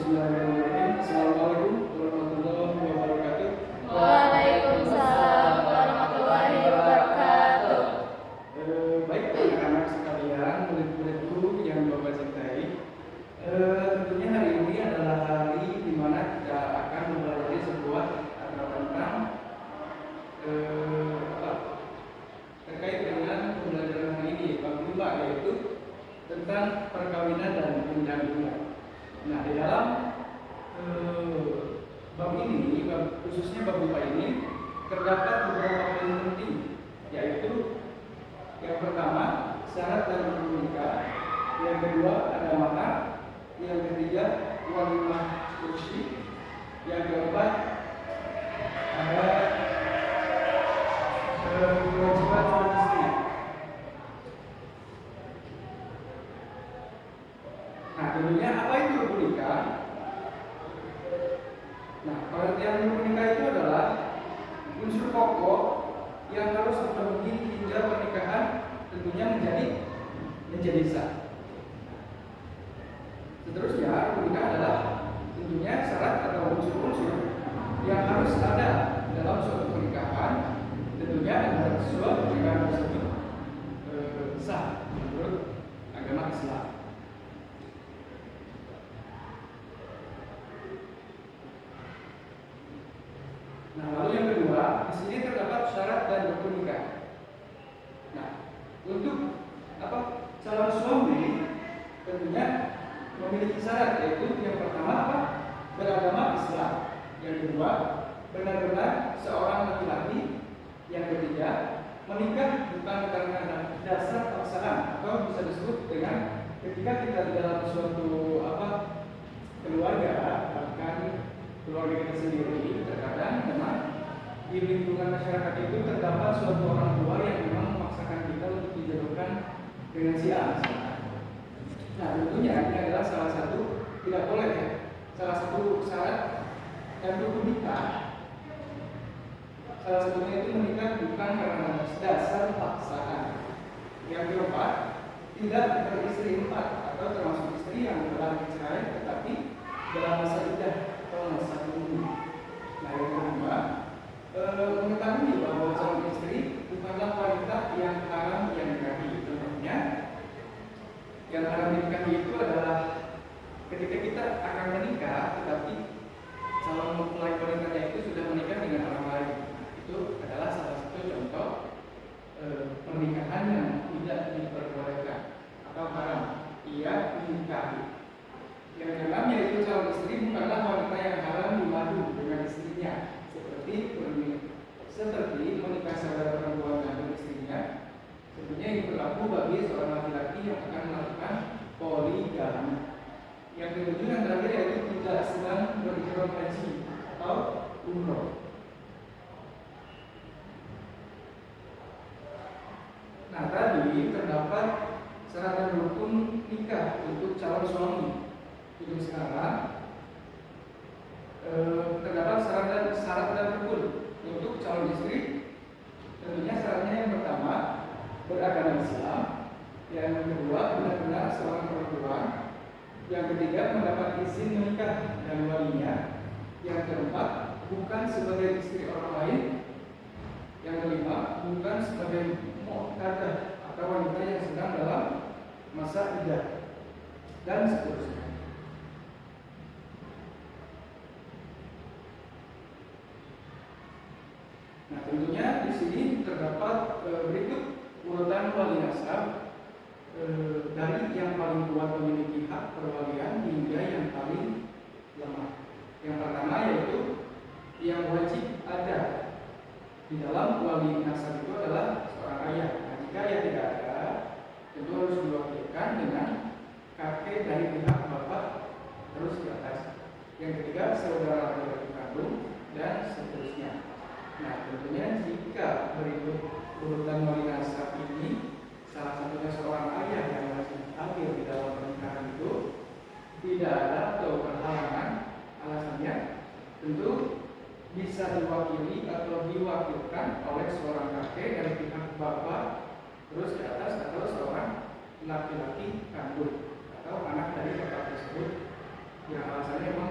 Bismillahirrahmanirrahim. Assalamualaikum warahmatullahi wabarakatuh. Waalaikumsalam warahmatullahi wabarakatuh. Baik anak-anak sekalian, murid-muridku yang Bapak cintai. Tentunya hari ini adalah hari di mana kita akan mempelajari sebuah atau tentang terkait dengan pembelajaran hari ini, bab 5, yaitu tentang perkawinan dan pencabulan. Nah, di dalam bab ini, khususnya bab 5 ini, terdapat beberapa poin penting, yaitu yang pertama, syarat dan rukun nikah. Yang kedua, ada mahar. Yang ketiga, walimah kursi. Yang keempat, ada kewajiban suami istri. Nah, tentunya apa itu rukun nikah? Nah, pengertian rukun nikah itu adalah unsur pokok yang harus terpenuhi hingga pernikahan tentunya menjadi sah. Seterusnya, rukun nikah adalah tentunya syarat atau unsur-unsur yang harus ada dalam suatu pernikahan, tentunya agar sebuah pernikahan tersebut sah menurut agama Islam. Nah, lalu yang kedua, di sini terdapat syarat dan rukun nikah. Nah, untuk calon suami tentunya memiliki syarat, yaitu yang pertama beragama Islam. Yang kedua, benar-benar seorang laki-laki. Yang ketiga, menikah bukan karena dasar paksaan, atau bisa disebut dengan ketika kita di dalam suatu keluarga, bahkan keluarga kita sendiri, terkadang memang di lingkungan masyarakat itu terdapat suatu orang tua yang memang memaksakan kita untuk dijodohkan dengan si A. Nah, tentunya ini adalah salah satu, tidak boleh ya, salah satu syarat dan rukun nikah. Salah satunya itu menikah bukan karena dasar paksaan. Yang keempat, tidak beristri 4 atau termasuk istri yang telah dicerai tetapi dalam masa iddah atau masa tunggu. Nah, yang kedua, mengetahui bahwa calon istri bukanlah wanita yang haram yang dikahi. Contohnya, yang haram dinikahi itu adalah ketika kita akan menikah tetapi calon mempelai wanitanya itu sudah menikah dengan orang lain. Itu adalah salah satu contoh pernikahan yang tidak diperbolehkan atau haram ia dinikahi. Yang keenam, yaitu calon istri bukanlah wanita yang haram dimadu dengan istrinya, seperti menikah saudara perempuan dengan istrinya. Tentunya ini berlaku bagi seorang laki-laki yang akan melakukan poligami. Yang ketujuh, yang terakhir, yaitu tidak sedang berihram haji atau umroh. Nah, tadi terdapat syarat dan rukun nikah untuk calon suami. Untuk sekarang terdapat syarat dan rukun untuk calon istri. Tentunya syaratnya yang pertama, beragama Islam. Yang kedua, benar-benar seorang perempuan. Yang ketiga, mendapat izin menikah dari walinya. Yang keempat, bukan sebagai istri orang lain. Yang kelima, bukan sebagai mu'tadah atau wanita yang sedang dalam masa iddah, dan seterusnya. Nah, tentunya di sini terdapat berikut urutan wali nasab dari yang paling kuat memiliki hak perwalian hingga yang paling lemah. Yang pertama, yaitu yang wajib ada di dalam wali nasab itu adalah seorang ayah. Nah, jika ayah tidak ada, tentu harus diwakilkan dengan kakek dari pihak bapak terus di atas. Yang ketiga, saudara laki-laki kandung, dan seterusnya. Nah, tentunya jika berikut urutan wali nasab ini salah satunya seorang ayah yang masih hadir di dalam pernikahan itu, tidak ada atau berhalangan, alasannya tentu bisa diwakili atau diwakilkan oleh seorang kakek dari pihak bapak terus di atas, atau seorang laki-laki kandung atau anak dari bapak tersebut yang alasannya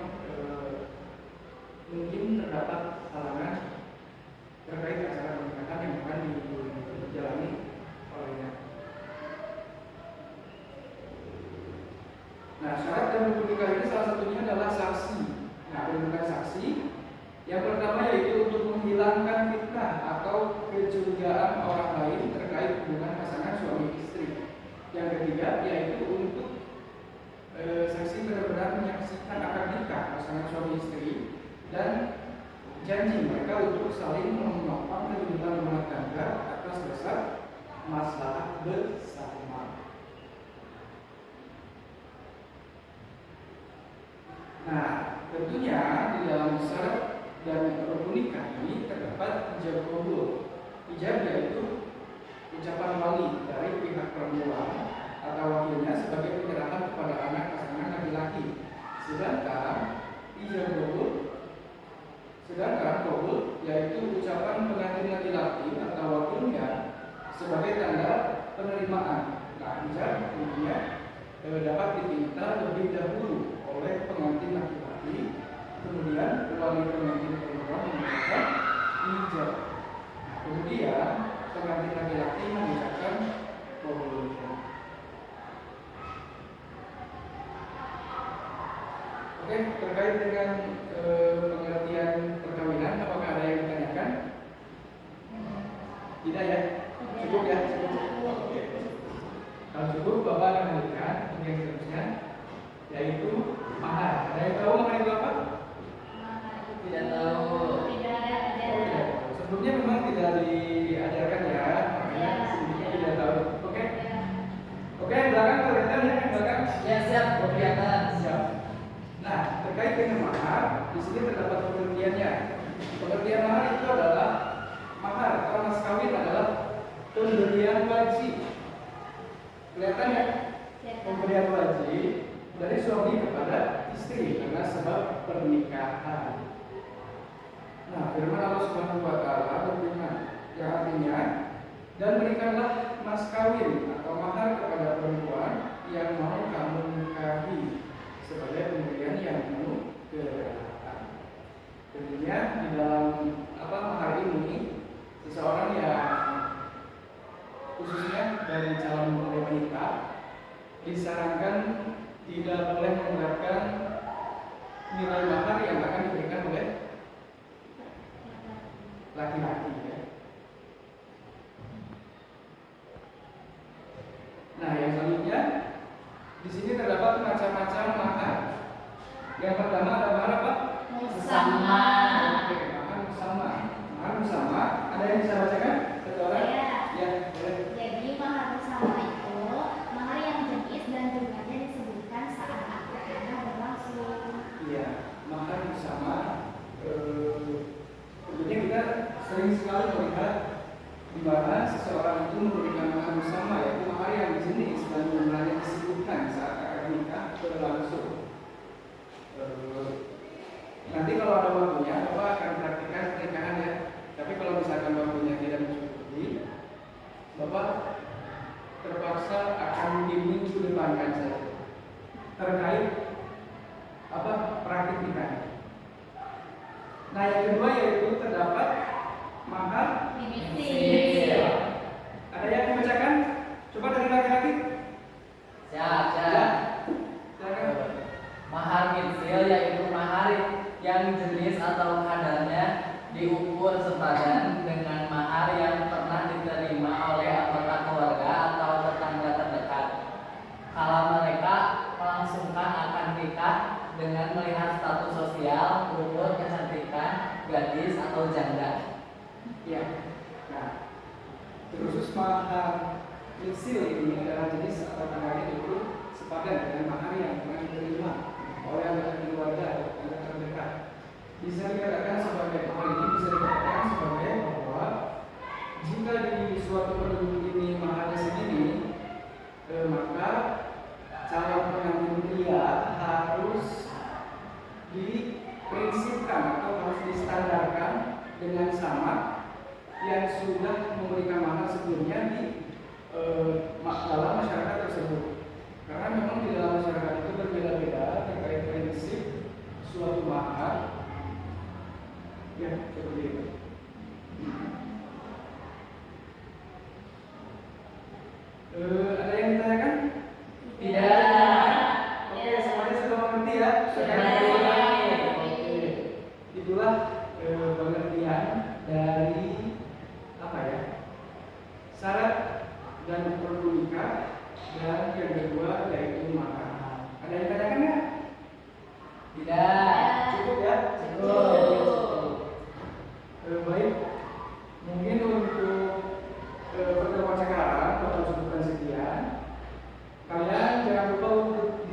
Nah, syarat dan rukun nikah ini salah satunya adalah saksi. Nah, permintaan saksi yang pertama yaitu untuk menghilangkan fitnah atau kecurigaan orang lain terkait hubungan pasangan suami istri. Yang ketiga yaitu untuk saksi benar-benar menyaksikan akad nikah pasangan suami istri dan janji mereka untuk saling menopang kehidupan rumah tangga atas dasar maslahat bersama. Nah, tentunya di dalam syarat dan rukun nikah ini terdapat ijab qabul. Ijab yaitu ucapan wali dari pihak perempuan atau wakilnya sebagai penyerahan kepada anak pasangan laki-laki. Sedangkan qabul yaitu ucapan pengantin laki-laki atau wakilnya sebagai tanda penerimaan. Nah, ijab tentunya dapat diminta lebih dahulu oleh pengantin laki-laki, kemudian wali pengantin perempuan mengucapkan ijab. Kemudian pengantin laki-laki mengucapkan qabulnya. Oke, terkait dengan pengertian perkawinan, apakah ada yang ditanyakan? Tidak ya? Cukup ya? Oke. Kalau cukup, Bapak akan melanjutkan yang seterusnya, yaitu mahar. Ada yang tahu mahar itu apa? Tidak tahu. Sebelumnya memang tidak diajarkan ya, makanya sedikit tidak tahu. Oke? Oke, belakang kelihatan ya, belakang. Ya siap, kelihatan. Siap. Nah, terkait dengan mahar, di sini terdapat pengertiannya. Pengertian mahar itu adalah mahar atau mas kawin adalah pemberian wajib. Kelihatan ya? Pemberian wajib dari suami kepada istri karena sebab pernikahan. Nah, firman Allah Subhanahu wa taala berfirman yang artinya, dan berikanlah mas kawin atau mahar kepada perempuan yang mau kamu nikahi sebagai pemberian yang penuh keberatan. Tentunya di dalam mahar ini seseorang yang khususnya dari calon mempelai menikah disarankan tidak boleh menggunakan nilai mahar yang akan diberikan oleh laki-laki ya. Nah, yang selanjutnya di sini terdapat macam-macam mahar. Yang pertama ada mahar apa? Musama. Oke, mahar musama. Mahar musama. Ada yang bisa bacakan? Satu orang? Ya, boleh. Jadi mahar bersama itu mahar yang jenis dan jumlahnya disebutkan saat akad nikah berlangsung. Iya, mahar musama. Tentunya kita sering sekali melihat di mana seseorang itu memberikan mahar musama, yaitu mahar yang jenis dan jumlahnya disebutkan saat akad nikah berlangsung. Nanti kalau ada waktunya, Bapak akan praktikkan pernikahan ya. Tapi kalau misalkan waktunya tidak mencukupi, Bapak terpaksa akan diminggu depankan saja terkait praktik nikah. Nah, yang kedua yaitu terdapat mahar Mimisi. Ada yang membacakan? Coba dari laki-laki. Siap. Silakan. Mahar mitsil yaitu mahar yang jenis atau kadarnya diukur sepadan dengan mahar yang pernah diterima oleh anggota keluarga atau tetangga terdekat. Kalau mereka melangsungkan akad nikah dengan melihat status sosial, umur, kecantikan, gadis atau janda. Ya. Nah, khusus mahar mitsil ini adalah jenis atau kadarnya diukur sepadan dengan mahar yang pernah diterima oleh anggota keluarga atau tetangga terdekat. Bisa dikatakan sebagai mahar ini bisa dikatakan sebagai bahwa jika di suatu penduduk ini maharnya segini, maka calon pengantin pria harus diprinsipkan atau harus distandarkan dengan sama yang sudah memberikan mahar sebelumnya di dalam masyarakat tersebut. Karena memang di dalam masyarakat itu berbeda-beda terkait prinsip suatu mahar. Ya, seperti itu. Ada yang ditanyakan? Tidak. Oke,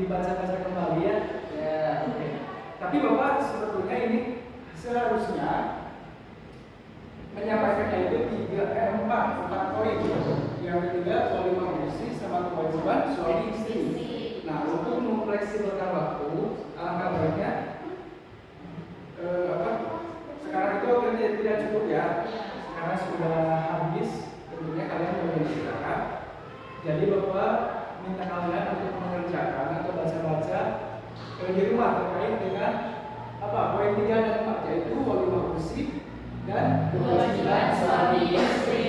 dibaca-baca kembali ya. Ya, oke. Tapi Bapak sebetulnya ini seharusnya menyampaikannya itu empat poin. Yang ketiga walimah musri sama kewajiban suami istri. Nah, untuk memfleksibelkan waktu, alangkah baiknya sekarang itu tidak cukup ya. Sekarang sudah habis, tentunya kalian boleh istirahat. Jadi Bapak minta kalian untuk mengerjakan atau baca-baca di rumah terkait dengan poin 3 dan 4, yaitu walimah musri dan Kewajiban suami istri.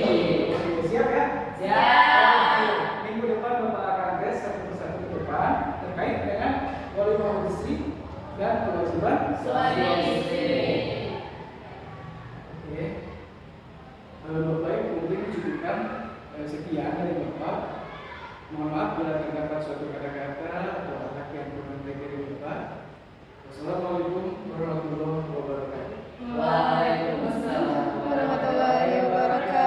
Oke, siap ya? Siap. Minggu depan Bapak akan tes satu persatu ke depan terkait dengan walimah musri dan kewajiban Suami istri. Oke. Bapak Ibu mungkin dicukupkan sekian dari Bapak. Mohon maaf bila terdapat suatu kata-kata atau kata yang kurang baik dari Bapak. Wassalamualaikum warahmatullahi wabarakatuh. Waalaikumsalam warahmatullahi wabarakatuh.